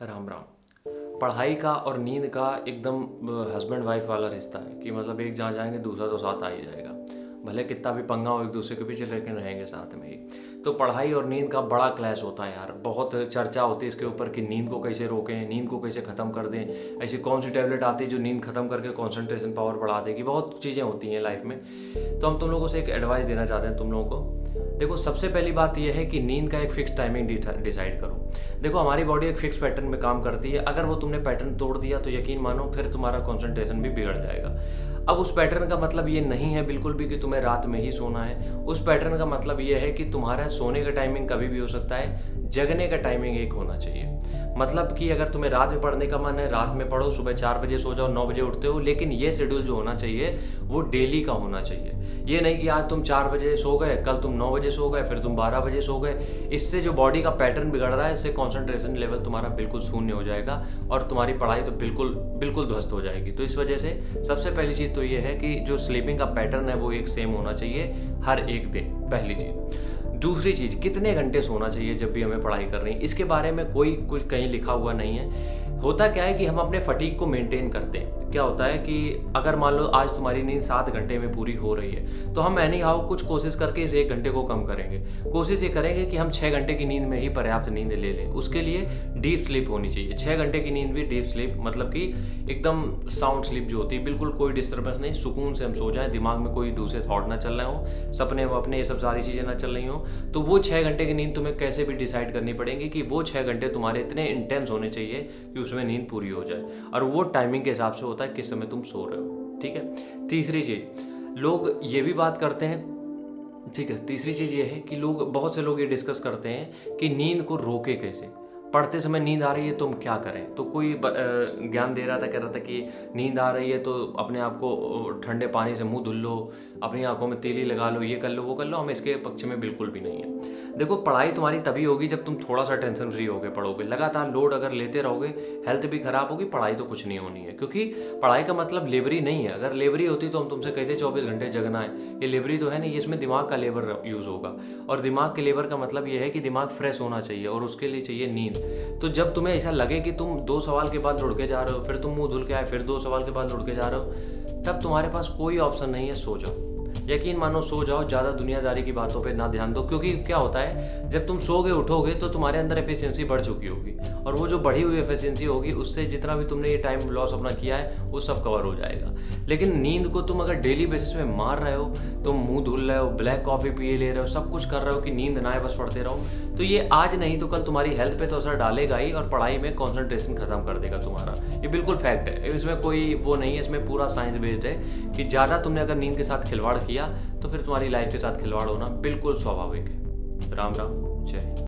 राम राम। पढ़ाई का और नींद का एकदम हस्बैंड वाइफ वाला रिश्ता है कि मतलब एक जहाँ जाएंगे दूसरा तो साथ आ ही जाएगा। भले कितना भी पंगा हो एक दूसरे के पीछे, लेकिन रहेंगे साथ में ही। तो पढ़ाई और नींद का बड़ा क्लैश होता है यार। बहुत चर्चा होती है इसके ऊपर कि नींद को कैसे रोकें, नींद को कैसे ख़त्म कर दें, ऐसी कौन सी टैबलेट आती है जो नींद ख़त्म करके कंसंट्रेशन पावर बढ़ा देगी। बहुत चीज़ें होती हैं लाइफ में। तो हम तुम लोगों से एक एडवाइस देना चाहते हैं तुम लोगों को। देखो, सबसे पहली बात यह है कि नींद का एक फिक्स टाइमिंग डिसाइड करो। देखो, हमारी बॉडी एक फिक्स पैटर्न में काम करती है। अगर वो तुमने पैटर्न तोड़ दिया तो यकीन मानो फिर तुम्हारा कंसंट्रेशन भी बिगड़ जाएगा। अब उस पैटर्न का मतलब ये नहीं है बिल्कुल भी कि तुम्हें रात में ही सोना है। उस पैटर्न का मतलब ये है कि तुम्हारा सोने का टाइमिंग कभी भी हो सकता है, जगने का टाइमिंग एक होना चाहिए। मतलब कि अगर तुम्हें रात में पढ़ने का मन है, रात में पढ़ो, सुबह 4 बजे सो जाओ, 9 बजे उठते हो, लेकिन ये शेड्यूल जो होना चाहिए वो डेली का होना चाहिए। ये नहीं कि आज तुम 4 बजे सो गए, कल तुम 9 बजे सो गए, फिर तुम 12 बजे सो गए। इससे जो बॉडी का पैटर्न बिगड़ रहा है, इससे कॉन्सेंट्रेशन लेवल तुम्हारा बिल्कुल शून्य हो जाएगा और तुम्हारी पढ़ाई तो बिल्कुल ध्वस्त हो जाएगी। तो इस वजह से सबसे पहली चीज़ तो ये है कि जो स्लीपिंग का पैटर्न है वो एक सेम होना चाहिए हर एक दिन, पहली चीज़। दूसरी चीज़, कितने घंटे सोना चाहिए जब भी हमें पढ़ाई करनी है, इसके बारे में कोई कुछ कहीं लिखा हुआ नहीं है। होता क्या है कि हम अपने फटीक को मेंटेन करते हैं। क्या होता है कि अगर मान लो आज तुम्हारी नींद 7 घंटे में पूरी हो रही है, तो हम एनी हाउ कुछ कोशिश करके इस 1 घंटे को कम करेंगे। कोशिश ये करेंगे कि हम 6 घंटे की नींद में ही पर्याप्त नींद ले लें। उसके लिए डीप स्लीप होनी चाहिए। 6 घंटे की नींद भी डीप स्लीप, मतलब कि एकदम साउंड स्लीप जो होती है, बिल्कुल कोई डिस्टर्बेंस नहीं, सुकून से हम सो जाएं, दिमाग में कोई दूसरे थॉट ना चल रहे हो, सपने अपने ये सब सारी चीज़ें ना चल रही हो। तो वो 6 घंटे की नींद तुम्हें कैसे भी डिसाइड करनी पड़ेगी कि वो 6 घंटे तुम्हारे इतने इंटेंस होने चाहिए कि उसमें नींद पूरी हो जाए। और वो टाइमिंग के हिसाब से होता है किस समय तुम सो रहे हो। ठीक है। तीसरी चीज़, लोग ये भी बात करते हैं, ठीक है, तीसरी चीज़ ये है कि बहुत से लोग ये डिस्कस करते हैं कि नींद को रोके कैसे। पढ़ते समय नींद आ रही है तो हम क्या करें। तो कोई ज्ञान दे रहा था, कह रहा था कि नींद आ रही है तो अपने आप को ठंडे पानी से मुंह धुल लो, अपनी आंखों में तेली लगा लो, ये कर लो, वो कर लो। हम इसके पक्ष में बिल्कुल भी नहीं है। देखो, पढ़ाई तुम्हारी तभी होगी जब तुम थोड़ा सा टेंशन फ्री होगे पढ़ोगे। लगातार लोड अगर लेते रहोगे, हेल्थ भी खराब होगी, पढ़ाई तो कुछ नहीं होनी है। क्योंकि पढ़ाई का मतलब लेबरी नहीं है। अगर लेबरी होती तो हम तुमसे कहते 24 घंटे जगना है। ये लेबरी तो है नहीं, इसमें दिमाग का लेबर यूज़ होगा। और दिमाग के लेबर का मतलब ये है कि दिमाग फ्रेश होना चाहिए और उसके लिए चाहिए नींद। तो जब तुम्हें ऐसा लगे कि तुम 2 सवाल के बाद लुढ़के जा रहे हो, फिर तुम मुंह धुल के आए, फिर 2 सवाल के बाद लुढ़के जा रहे हो, तब तुम्हारे पास कोई ऑप्शन नहीं है, सो जाओ। यकीन मानो सो जाओ। ज़्यादा दुनियादारी की बातों पे ना ध्यान दो। क्योंकि क्या होता है, जब तुम सोगे उठोगे तो तुम्हारे अंदर एफिशिएंसी बढ़ चुकी होगी, और वो जो बढ़ी हुई एफिशिएंसी होगी उससे जितना भी तुमने ये टाइम लॉस अपना किया है वो सब कवर हो जाएगा। लेकिन नींद को तुम अगर डेली बेसिस में मार रहे हो, तुम मुंह धुल रहे हो, ब्लैक कॉफ़ी पिए ले रहे हो, सब कुछ कर रहे हो कि नींद ना आए, बस पढ़ते रहो, तो ये आज नहीं तो कल तुम्हारी हेल्थ पे तो असर डालेगा ही और पढ़ाई में कॉन्सेंट्रेशन खत्म कर देगा तुम्हारा। ये बिल्कुल फैक्ट है, इसमें कोई वो नहीं है, इसमें पूरा साइंस बेस्ड है कि ज़्यादा तुमने अगर नींद के साथ खिलवाड़ किया तो फिर तुम्हारी लाइफ के साथ खिलवाड़ होना बिल्कुल स्वाभाविक है। राम राम, जय हिंद।